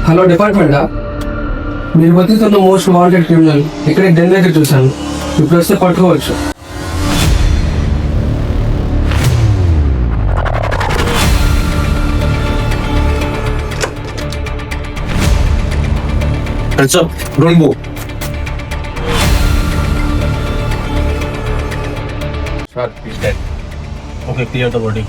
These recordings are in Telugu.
హలో డిపార్ట్మెంటా? మీరు బతుకుతున్న మోస్ట్ వాంటెడ్ క్రిమినల్ ఇక్కడే డెన్ దగ్గర చూశాను. ఇప్పుడు వస్తే పట్టుకోవచ్చు. Hands up, don't move. Sir, he's dead. Okay, clear the body.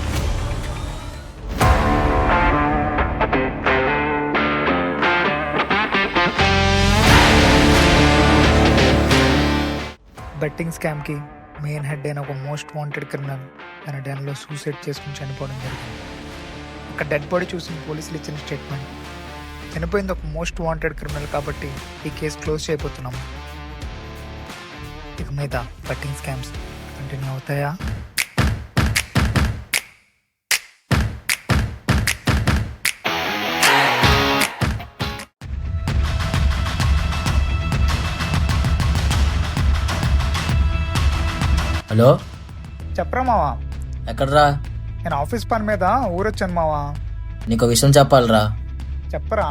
Betting స్కామ్కి మెయిన్ హెడ్ అయిన ఒక మోస్ట్ వాంటెడ్ క్రిమినల్ తన డెన్లో సూసైడ్ చేసుకుని చనిపోవడం జరిగింది. ఒక డెడ్ బాడీ చూసిన పోలీసులు ఇచ్చిన స్టేట్మెంట్, చనిపోయింది ఒక మోస్ట్ వాంటెడ్ క్రిమినల్ కాబట్టి ఈ కేసు క్లోజ్ చేయబోతున్నాము. ఇక మీద బెట్టింగ్ స్కామ్స్ కంటిన్యూ అవుతాయా? హలో, చెప్పరా మావా, ఎక్కడ్రా? నేను ఆఫీస్ పని మీద ఊరొచ్చాను మావా. నీకు విషయం చెప్పాలిరా. చెప్పరా,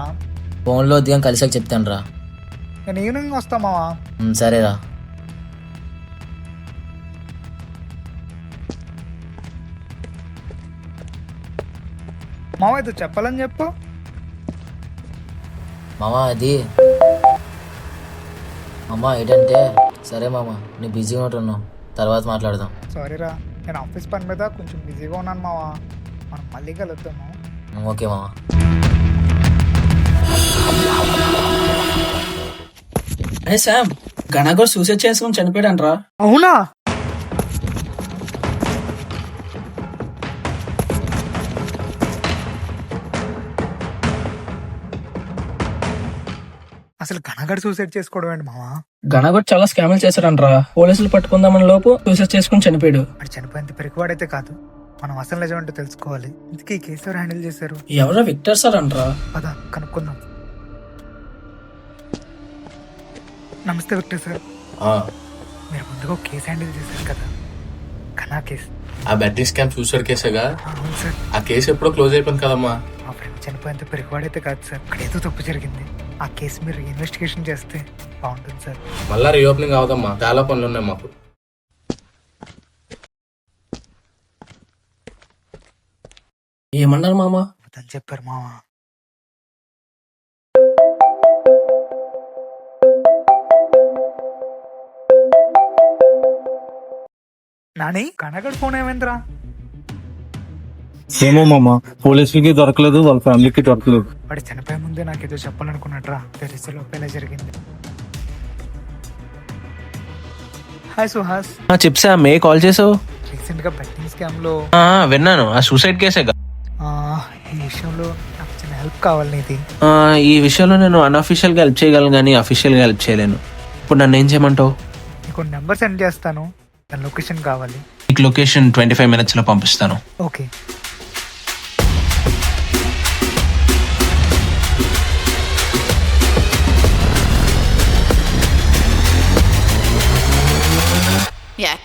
ఫోన్లో ఉదయం కలిసాక చెప్తాను రా. నేను ఈవినింగ్ వస్తా మావా. సరేరా. మావా ఇది చెప్పాలని చెప్పు. మామా అది మామా ఏంటంటే, సరే మామా నీ బిజీగా ఉంటున్నావు, తర్వాత మాట్లాడదాం. సారీరా, నేను ఆఫీస్ పని మీద కొంచెం బిజీగా ఉన్నాను మావా. మనం మళ్ళీ కలుద్దాము. ఓకే మామా. అరే శామ్, గణగోర్ సూసైడ్ చేసుకుని చనిపోయాడంట్రా. అవునా? అసలు ఘనగడ్ సూసైడ్ చేసుకోవడం ఏంటి మావా? గణగోర్ చాలా స్కామ్లు చేశాడంట్రా. పోలీసులు పట్టుకుందామని లోపు సూసైడ్ చేసుకుని చనిపోయాడు. వాడు చనిపోయేంత పెరుగువాడైతే కాదు, మనం అసలు నిజం అంటే తెలుసుకోవాలి. ఇందుకే ఈ కేసు ఎవరు హ్యాండిల్ చేశారు? ఎవరో విక్టర్ సార్ అంట్రా. పద కనుక్కుందాం. నమస్తే విక్టర్ సార్. మీరు ముందుగా ఒక కేసు హ్యాండిల్ చేశారు కదా, ఘనా కేసు. ఆ బెట్టింగ్ స్కామ్ సూసైడ్ కేసేగా? అవును సార్. ఆ కేసు ఎప్పుడో క్లోజ్ అయిపోయింది కదమ్మా. మా ఫ్రెండ్ చనిపోయేంత పెరుగువాడైతే కాదు సార్, అక్కడ ఏదో తప్పు జరిగింది. ఆ కేసు మీరు ఇన్వెస్టిగేషన్ చేస్తే బాగుంటుంది సార్. మళ్ళా రీఓపెనింగ్ అవదమ్మా, చాలా పనులు ఉన్నాయి మాకు. ఏమన్నారు మామా? అని చెప్పారు మావా. నాని, కనగడ్ ఫోన్ ఏమైందిరా? ఏమో మామ, పోలీసులకి దొరకలేదు, వాళ్ళ ఫ్యామిలీకి దొరకలేదు. వాడు చనిపోయే ముందే నాకేదో చెప్పాలనుకున్నట్రా, లోపల జరిగింది. హాయ్ సుహాస్. చెప్సా మే కాల్ చేసావు? రీసెంట్ గా బెట్టింగ్ స్కామ్ లో విన్నాను, ఆ సూసైడ్ కేసేగా. ఈ విషయంలో నాకు చిన్న హెల్ప్ కావాలి నీది. ఈ విషయంలో నేను అన్అఫీషియల్ గా హెల్ప్ చేయగలను కానీ అఫీషియల్ గా హెల్ప్ చేయలేను. ఇప్పుడు నన్ను ఏం చేయమంటావు? నీకు నెంబర్ సెండ్ చేస్తాను, దాని లొకేషన్ కావాలి. నీకు లొకేషన్ 25 minutes లో పంపిస్తాను. ఓకే. Yeah.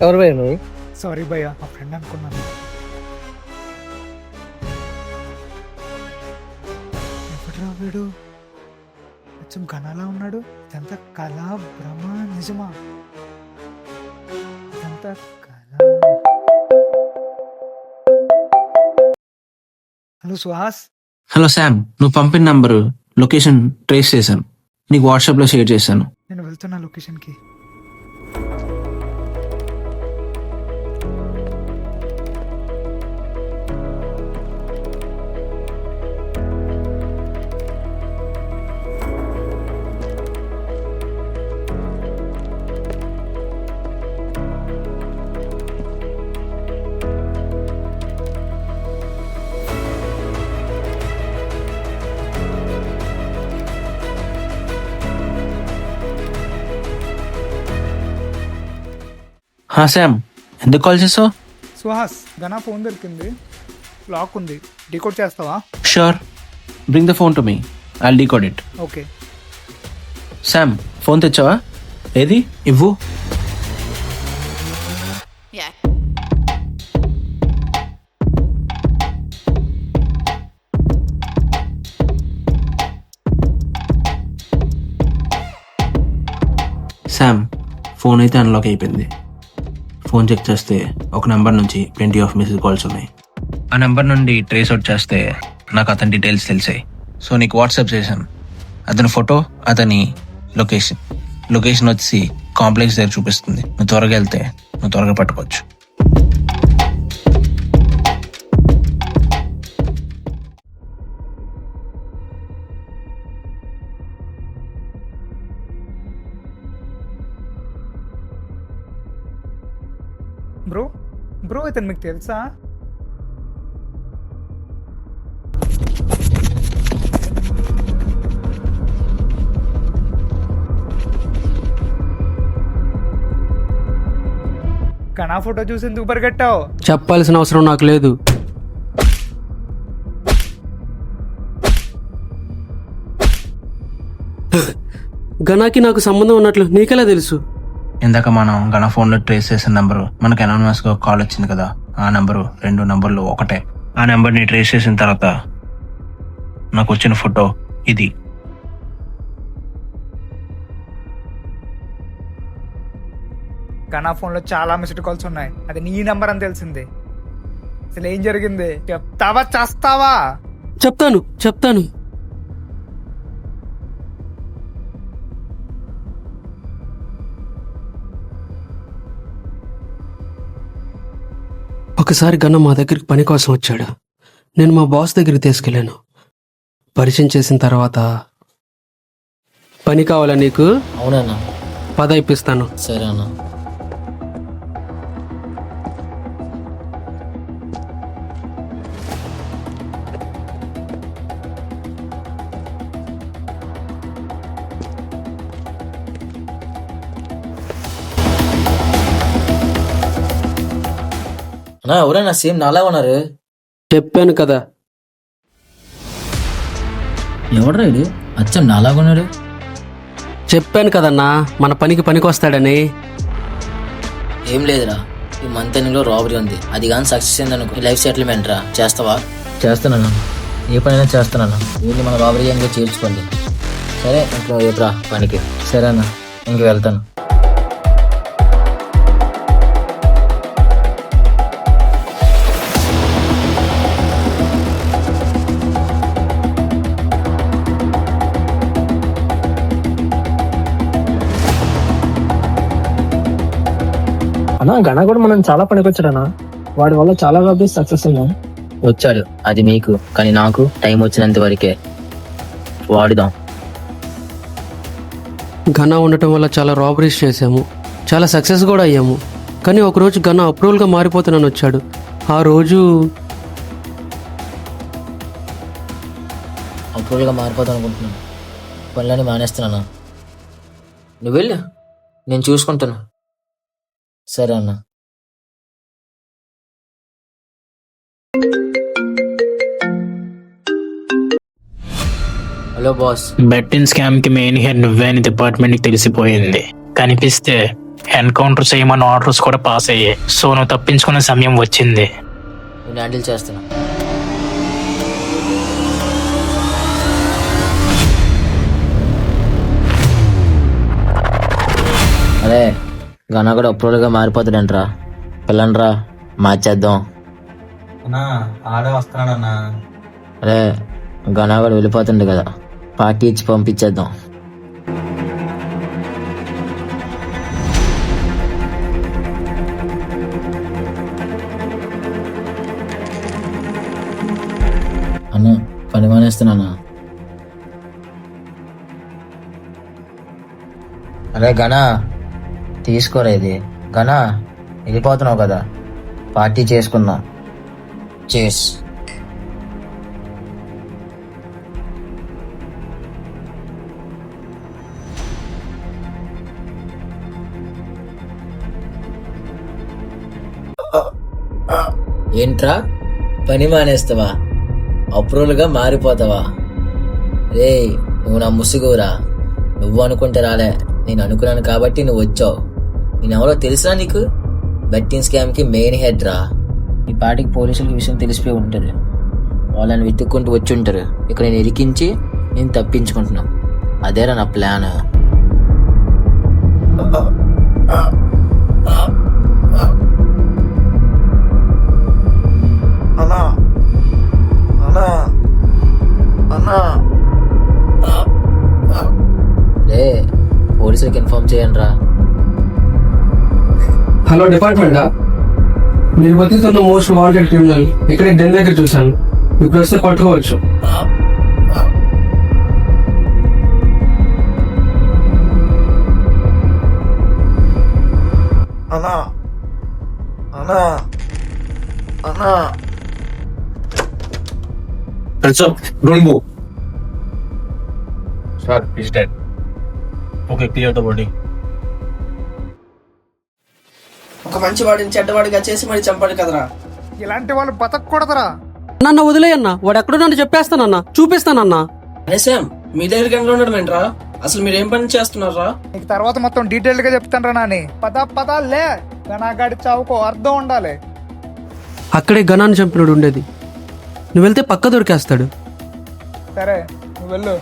ఎవరు భయ్య నువ్వు? సారీ భయ్య, మా ఫ్రెండ్ అనుకున్నాను. ఎప్పుడురా వీడు కొంచెం ఘనాలా ఉన్నాడు? ఇదంతా కళ, భ్రమ, నిజమా? ఇదంతా కళ. హలో సుహాస్. హలో శామ్, నువ్వు పంపిన నంబరు లొకేషన్ ట్రేస్ చేశాను, నీకు వాట్సాప్ లో షేర్ చేశాను. నేను వెళ్తున్నా లొకేషన్కి. శామ్, ఎందుకు కాల్ చేసావు? సుహాస్, ఘనా ఫోన్ దొరికింది, లాక్ ఉంది, డీకోడ్ చేస్తావా? Sure, bring the phone to me, I'll decode it. Okay. Sam, phone తెచ్చావా? ఏది ఇవ్వు. Yeah. శామ్, ఫోన్ అయితే అన్లాక్ అయిపోయింది. ఫోన్ చెక్ చేస్తే ఒక నెంబర్ నుంచి ప్lenty ఆఫ్ మిస్డ్ కాల్స్ ఉన్నాయి. ఆ నెంబర్ నుండి ట్రేస్ అవుట్ చేస్తే నాకు అతని డీటెయిల్స్ తెలిసాయి. సో నీకు వాట్సాప్ చేశాను. అతని ఫోటో, అతని లొకేషన్ వచ్చి కాంప్లెక్స్ దగ్గర చూపిస్తుంది. నువ్వు త్వరగా వెళ్తే నువ్వు త్వరగా పట్టుకోవచ్చు. బ్రో ఇతను మీకు తెలుసా? ఘనా ఫోటో చూసి ఎందుకు పరిగెట్టావు? చెప్పాల్సిన అవసరం నాకు లేదు. ఘనాకి నాకు సంబంధం ఉన్నట్లు నీకెలా తెలుసు? ఇందాక మనం గణ ఫోన్లో ట్రేస్ చేసిన నెంబరు మనకు అనోనిమస్గా కాల్ వచ్చింది కదా, ఆ నెంబరు 2 నెంబర్లు ఒకటే. ఆ నెంబర్ని ట్రేస్ చేసిన తర్వాత నాకు వచ్చిన ఫోటో ఇది. ఘనా ఫోన్లో చాలా మిస్డ్ కాల్స్ ఉన్నాయి, అది నీ నెంబర్ అని తెలిసింది. అసలు ఏం జరిగింది చెప్తావా చేస్తావా? చెప్తాను. ఒకసారి ఘన మా దగ్గరికి పని కోసం వచ్చాడు. నేను మా బాస్ దగ్గరికి తీసుకెళ్ళాను. పరిచయం చేసిన తర్వాత, పని కావాలా నీకు? అవునన్నా. పద ఇప్పిస్తాను. సరే అన్న. అన్నా ఎవరైనా సేమ్ నాలా ఉన్నారు. చెప్పాను కదా. ఎవడ్రా ఇది? అచ్చం నాలాగున్నాడు. చెప్పాను కదన్నా, మన పనికి వస్తాడని. ఏం లేదురా, ఈ మంత్ ఎండింగ్ లో రాబరీ ఉంది. అది కానీ సక్సెస్ అయిందనుకో లైఫ్ సెటిల్మెంట్ రా. చేస్తావా? చేస్తానన్నా, ఏ పనైనా చేస్తానన్నా. వీళ్ళు మన రాబరీ గ్యాంగ్లో చేర్చుకోండి. సరే, ఇంట్లో రేపురా పనికి. సరే అన్న, ఇంక వెళ్తాను. అన్నా గణ కూడా మనం చాలా పనికొచ్చాడన్నా. వాడి వల్ల చాలా రాబరీస్ సక్సెస్ అయ్యాం. వచ్చాడు, అది మీకు, కానీ నాకు టైం వచ్చినంత వరకే వాడుదాం. ఘన ఉండటం వల్ల చాలా రాబరీస్ చేసాము, చాలా సక్సెస్ కూడా అయ్యాము. కానీ ఒకరోజు ఘన అప్రూవల్గా మారిపోతానని వచ్చాడు. ఆ రోజు అప్రూవల్గా మారిపోతాను అనుకుంటున్నాను. పనులని మానేస్తున్నాను. నువ్వు వెళ్ళు, నేను చూసుకుంటాను. సరే అన్న. Hello boss. బెట్టింగ్ స్కామ్ కి మెయిన్ హెడ్ నువ్వే అని డిపార్ట్మెంట్ కి తెలిసిపోయింది. కనిపిస్తే ఎన్కౌంటర్ చేయమని ఆర్డర్స్ కూడా పాస్ అయ్యాయి. సో నువ్వు తప్పించుకునే సమయం వచ్చింది. నేను హ్యాండిల్ చేస్తున్నా. అరే, ఘన కూడా అప్రూవల్గా మారిపోతాడంట్రా. పిల్లండ్రా, మార్చేద్దాం. ఆడే వస్తున్నాడన్నా. అరే, ఘన కూడా వెళ్ళిపోతుండే కదా, పార్టీ ఇచ్చి పంపించేద్దాం. అన్న, పని మానేస్తున్నానా? అరే ఘన, తీసుకోరా ఇది. ఘన, వెళ్ళిపోతున్నావు కదా, పార్టీ చేసుకుందాం. చేస్. ఏంట్రా పని మానేస్తావా? అప్రూవల్గా మారిపోతావా? రే నువ్వు నా ముసుగురా. నువ్వు అనుకుంటే రాలే, నేను అనుకున్నాను కాబట్టి నువ్వు వచ్చావు. నేనెవరో తెలుసా నీకు? బెట్టింగ్ స్కామ్కి మెయిన్ హెడ్ రా. ఈ పాటికి పోలీసులకి విషయం తెలిసిపోయి ఉంటుంది. వాళ్ళని వెతుక్కుంటూ వచ్చి ఉంటారు. ఇక్కడ నేను ఇరికించి నేను తప్పించుకుంటున్నాను. అదేరా నా ప్లాన్. అన్నా అన్నా అన్నా రే పోలీసులకి ఇన్ఫార్మ్ చేయండి రా. హలో డిపార్ట్మెంటా? మీరు బతుకుతున్న మోస్ట్ వాంటెడ్ క్రిమినల్ ఇక్కడే డెన్ దగ్గర చూశాను. ఇప్పుడు వస్తే పట్టుకోవచ్చు. అన్నా అన్నా అన్నా Don't move. Sir, he's dead. Okay, clear the body. ఒక మంచి వాడిని చెడ్డవాడిగా చేసి మరి చంపాడు కదరా. ఇలాంటి వాళ్ళు బతకూడదురా. నన్ను వదిలేయన్నా, వాడు ఎక్కడున్నాడో చెప్పేస్తానన్నా, చూపిస్తానన్నా. అరే శామ్, మీ దగ్గర గంటలు ఉండడం ఏంట్రా? అసలు మీరు ఏం పని చేస్తున్నారా? నీకు తర్వాత మొత్తం డీటెయిల్ గా చెప్తాను రా నాని. పద లే, గనాగాడి చావుకో అర్థం ఉండాలి. అక్కడే గనాన్ని చంపినోడు ఉండేది. నువ్వు వెళ్తే పక్క దొరికేస్తాడు. సరే నువ్వు వెళ్ళు.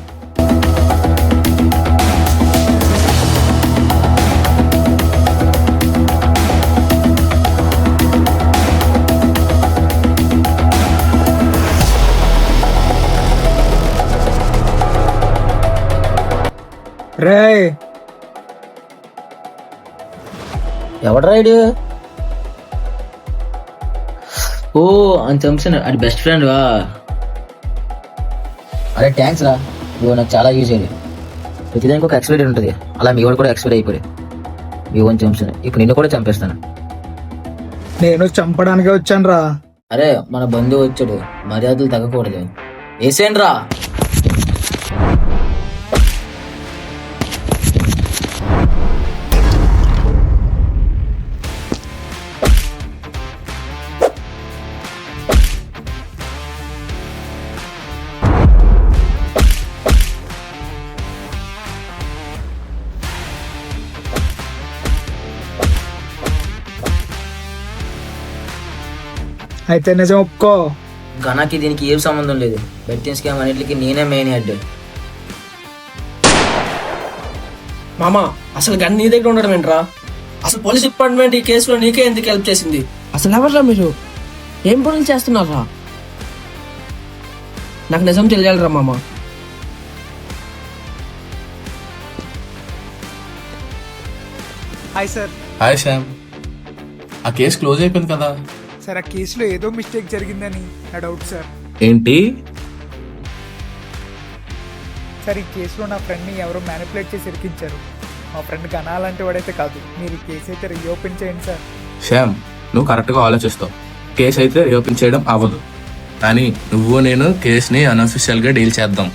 రే ఎవడు రైడ్? ఓ అని చంపాను, అది బెస్ట్ ఫ్రెండ్ వా. అరే థ్యాంక్స్ రా, ఇవో నాకు చాలా యూజ్ అయ్యేది. ప్రతిదానికి ఒక ఎక్స్పైరీ ఉంటుంది. అలా మీ వాడు కూడా ఎక్స్పైరీ అయిపోయి మీ ఓన్ చంపాను. ఇప్పుడు నిన్ను కూడా చంపేస్తాను. నేను చంపడానికే వచ్చాను రా. అరే మన బంధువు వచ్చాడు, మర్యాదలు తగ్గకూడదు. వేసేయండి రా. అయితే నిజం ఒప్పుకో. గనాకి దీనికి ఏం సంబంధం లేదు. బెట్టింగ్ స్కామ్ అన్నిటికీ నేనే మెయిన్ హెడ్. మామా, అసలు గన్ నీ దగ్గర ఉండడం ఏంట్రా? అసలు పోలీస్ డిపార్ట్మెంట్ ఈ కేసులో నీకే ఎందుకు హెల్ప్ చేసింది? అసలు ఎవర్రా మీరు? ఏం పనులు చేస్తున్నారా? నాకు నిజం తెలియాలిరా మామా. Hi sir. హాయ్ శ్యామ్. ఆ కేసు క్లోజ్ అయిపోయింది కదా? సార్ ఆ కేసులో ఏదో మిస్టేక్ జరిగిందని నా డౌట్ సార్. ఏంటి? సార్ ఈ కేసులో నా ఫ్రెండ్ని ఎవరో మ్యానిపులేట్ చేసి ఇరికించారు. మా ఫ్రెండ్ గనాలంటే వాడైతే కాదు. మీరు ఈ కేసు అయితే రీఓపెన్ చేయండి సార్. శ్యామ్, నువ్వు కరెక్ట్గా ఆలోచిస్తావు. కేసు అయితే రీఓపెన్ చేయడం అవ్వదు, కానీ నువ్వు నేను కేసుని అన్అఫీషియల్గా డీల్ చేద్దాం.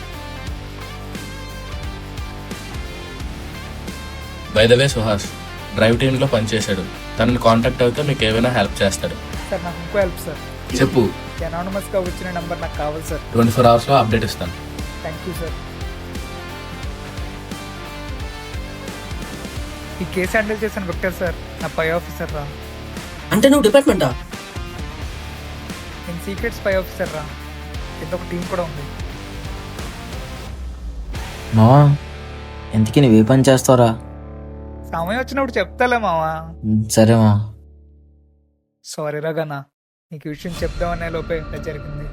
By the way Suhas drive టీంలో పనిచేశాడు. తనని కాంటాక్ట్ అయితే మీకు ఏమైనా హెల్ప్ చేస్తాడు. సార్ నాకు ఇంకో హెల్ప్ సార్. చెప్పు. అనానమస్గా వచ్చిన నెంబర్ నాకు కావాలి సార్. 24 hours లో అప్డేట్ ఇస్తాను. Thank you sir. ఈ కేసు హ్యాండిల్ చేసిన విక్టర్ సార్ నా పై ఆఫీసర్ రా. అంటే నువ్వు డిపార్ట్మెంటా? నేను సీక్రెట్ స్పై ఆఫీసర్ రా. కింద ఒక టీం కూడా ఉంది. మావా, ఎందుకు నువ్వు ఏ పని చేస్తావురా? సమయం వచ్చినప్పుడు చెప్తాలే మావా. సరే మా. సారీ రా గనా, నీకు విషయం చెప్దామనే లోపే ఇలా జరిగింది.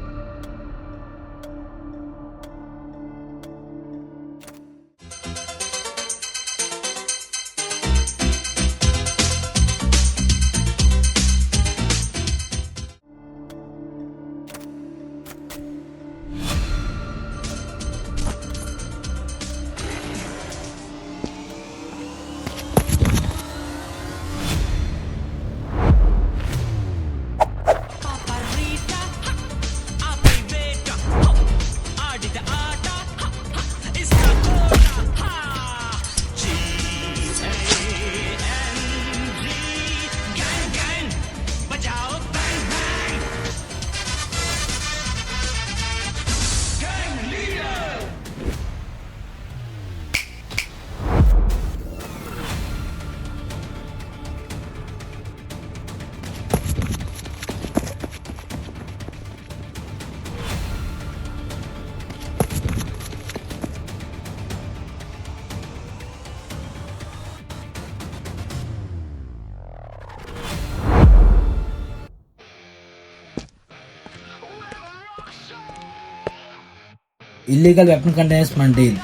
ఇల్లీగల్ వెపన్ కంటైనర్స్ మన డీల్.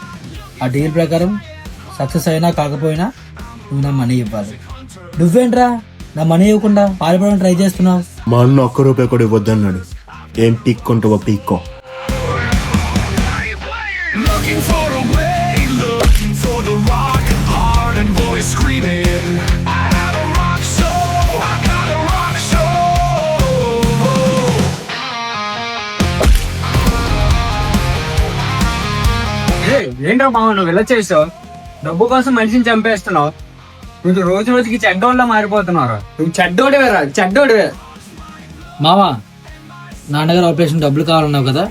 ఆ డీల్ ప్రకారం సక్సెస్ అయినా కాకపోయినా నువ్వు నా మనీ ఇవ్వాలి. నువ్వేంట్రా నా మనీ ఇవ్వకుండా పారిపోవడానికి ట్రై చేస్తున్నావు? మా అన్న ఒక్క రూపాయి కూడా ఇవ్వద్దన్నాడు. ఏం పీక్కుంటావో పీక్కో. ఏంటో మామ నువ్వు ఇలా చేసావు? డబ్బు కోసం మనిషిని చంపేస్తున్నావు. నువ్వు రోజు రోజుకి చెడ్డోళ్ళ మారిపోతున్నావు. నువ్వు చెడ్డోడివేరా, చెడ్డోడివే. మామా, నాన్నగారు ఆపరేషన్ డబ్బులు కావాలన్నావు కదా,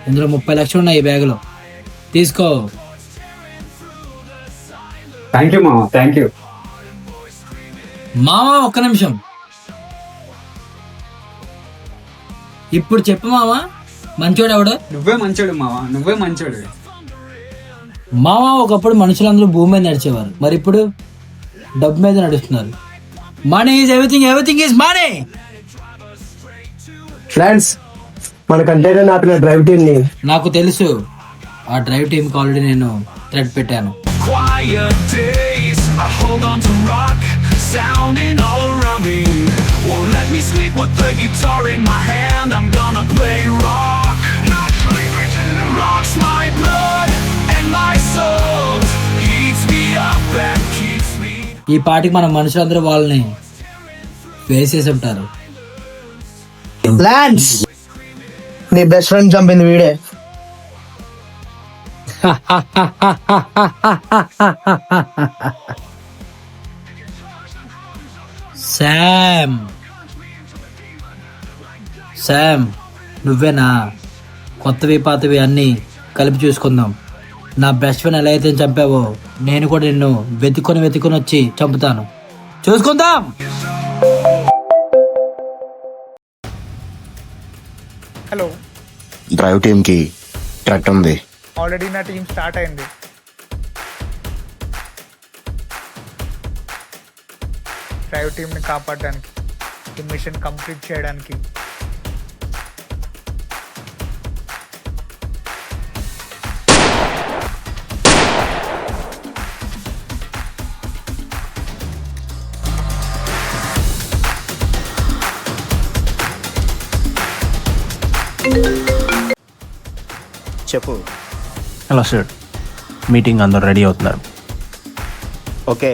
ఇందులో 30 లక్షలు ఉన్నాయి ఈ బ్యాగులో, తీసుకో. థ్యాంక్ యూ మామ, థ్యాంక్ యూ. మామా ఒక్క నిమిషం. ఇప్పుడు చెప్పు మామా, మంచోడు ఎవడు? నువ్వే మంచోడు మామ, నువ్వే మంచోడు. మామా, ఒకప్పుడు మనుషులందరూ భూమి మీద నడిచేవారు, మరి ఇప్పుడు డబ్బు మీద నడుస్తున్నారు. Money is everything, everything is money. Friends, మన కంటైనర్ ఆపిన డ్రైవ్ టీమ్ ని నాకు తెలుసు, ఆ డ్రైవ్ టీమ్ కి ఆల్రెడీ నేను థ్రెడ్ పెట్టాను. ఈ పాటికి మన మనుషులందరూ వాళ్ళని వేసేసి ఉంటారు. లాన్స్, నీ బెస్ట్ ఫ్రెండ్ చంపింది వీడే. శామ్, నువ్వేనా? కొత్తవి పాతవి అన్నీ కలిపి చూసుకుందాం. నా బెస్ట్ ఫ్రెండ్ ఎలా అయితే చంపావో, నేను కూడా నిన్ను వెతుక్కొని వచ్చి చంపుతాను. చూసుకుందాం. హలో, డ్రైవ్ టీమ్ కి థ్రెట్ ఉంది. ఆల్రెడీ నా టీం స్టార్ట్ అయింది. డ్రైవ్ టీంని కాపాడడానికి, ఈ మిషన్ కంప్లీట్ చేయడానికి. చెప్పు. హలో సార్, మీటింగ్ అందరూ రెడీ అవుతున్నారు. ఓకే.